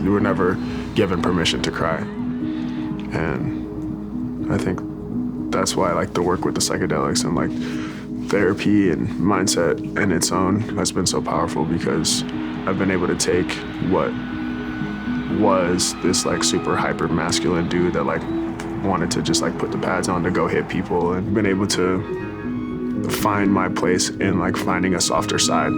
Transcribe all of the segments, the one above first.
You were never given permission to cry. And I think that's why like the work with the psychedelics and like therapy and mindset in its own has been so powerful, because I've been able to take what was this like super hyper masculine dude that like wanted to just like put the pads on to go hit people, and been able to find my place in like finding a softer side.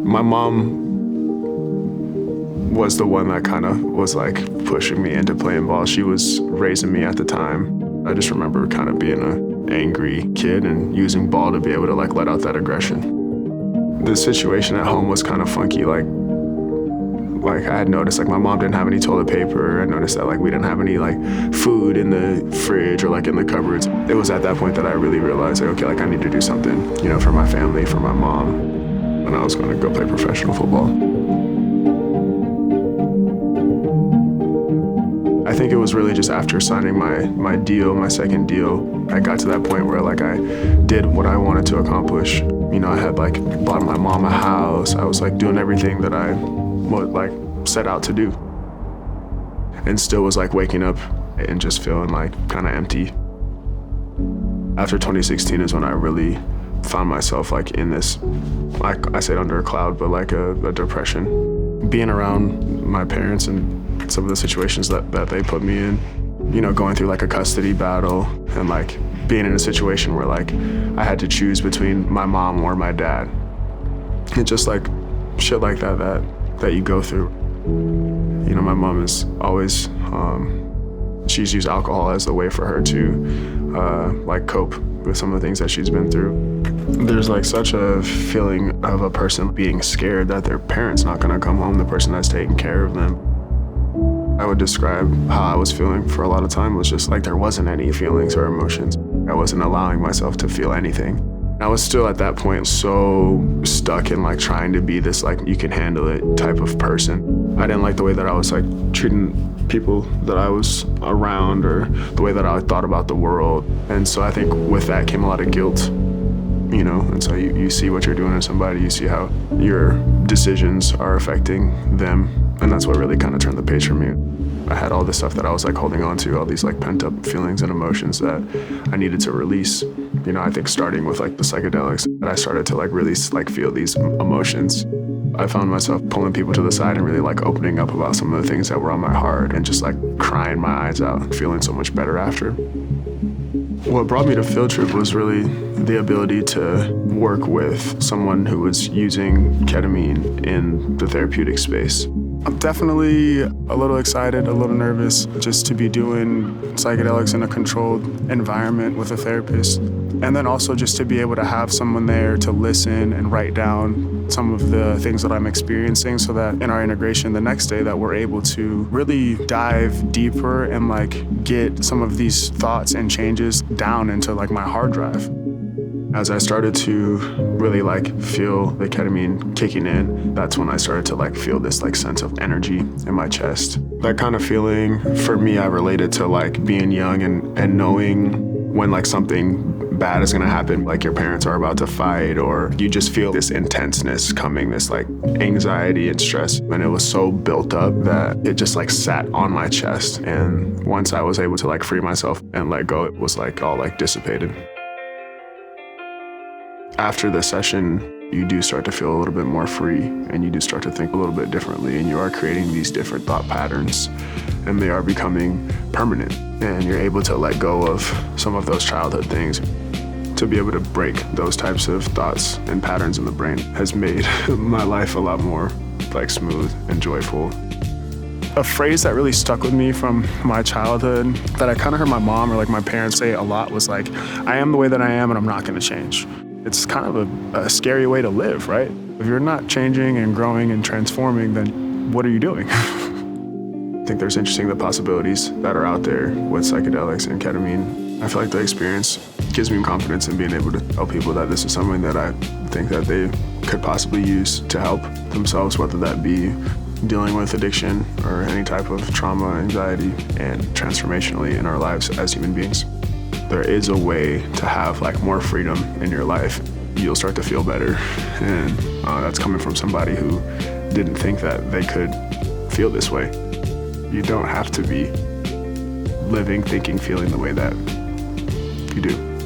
My mom was the one that kind of was like pushing me into playing ball. She was raising me at the time. I just remember kind of being an angry kid and using ball to be able to like let out that aggression. The situation at home was kind of funky. Like I had noticed like my mom didn't have any toilet paper. I noticed that like we didn't have any like food in the fridge or like in the cupboards. It was at that point that I really realized like, okay, like I need to do something, you know, for my family, for my mom. And I was going to go play professional football. I think it was really just after signing my second deal, I got to that point where like I did what I wanted to accomplish. You know, I had like bought my mom a house. I was like doing everything that I would like set out to do. And still was like waking up and just feeling like kind of empty. After 2016 is when I really found myself like in this, I said under a cloud, but like a depression. Being around my parents and some of the situations that they put me in, you know, going through like a custody battle and like being in a situation where like I had to choose between my mom or my dad. And just like shit like that you go through. You know, my mom is always, she's used alcohol as a way for her to like cope with some of the things that she's been through. There's like such a feeling of a person being scared that their parent's not gonna come home, the person that's taking care of them. I would describe how I was feeling for a lot of time was just like there wasn't any feelings or emotions. I wasn't allowing myself to feel anything. I was still at that point so stuck in like trying to be this like you can handle it type of person. I didn't like the way that I was like treating people that I was around or the way that I thought about the world. And so I think with that came a lot of guilt, you know, and so you see what you're doing to somebody, you see how your decisions are affecting them. And that's what really kind of turned the page for me. I had all this stuff that I was like holding on to, all these like pent up feelings and emotions that I needed to release. You know, I think starting with like the psychedelics, I started to like really like feel these emotions. I found myself pulling people to the side and really like opening up about some of the things that were on my heart and just like crying my eyes out, feeling so much better after. What brought me to Field Trip was really the ability to work with someone who was using ketamine in the therapeutic space. I'm definitely a little excited, a little nervous just to be doing psychedelics in a controlled environment with a therapist. And then also just to be able to have someone there to listen and write down some of the things that I'm experiencing so that in our integration the next day that we're able to really dive deeper and like get some of these thoughts and changes down into like my hard drive. As I started to really like feel the ketamine kicking in, that's when I started to like feel this like sense of energy in my chest. That kind of feeling for me, I related to like being young and knowing when like something bad is gonna happen, like your parents are about to fight, or you just feel this intenseness coming, this like anxiety and stress. And it was so built up that it just like sat on my chest. And once I was able to like free myself and let go, it was like all like dissipated. After the session, you do start to feel a little bit more free and you do start to think a little bit differently and you are creating these different thought patterns and they are becoming permanent and you're able to let go of some of those childhood things. To be able to break those types of thoughts and patterns in the brain has made my life a lot more like smooth and joyful. A phrase that really stuck with me from my childhood that I kind of heard my mom or like my parents say a lot was like, I am the way that I am and I'm not gonna change. It's kind of a scary way to live, right? If you're not changing and growing and transforming, then what are you doing? I think there's the possibilities that are out there with psychedelics and ketamine. I feel like the experience gives me confidence in being able to tell people that this is something that I think that they could possibly use to help themselves, whether that be dealing with addiction or any type of trauma, anxiety, and transformationally in our lives as human beings. There is a way to have like more freedom in your life. you'll start to feel better. And that's coming from somebody who didn't think that they could feel this way. You don't have to be living, thinking, feeling the way that you do.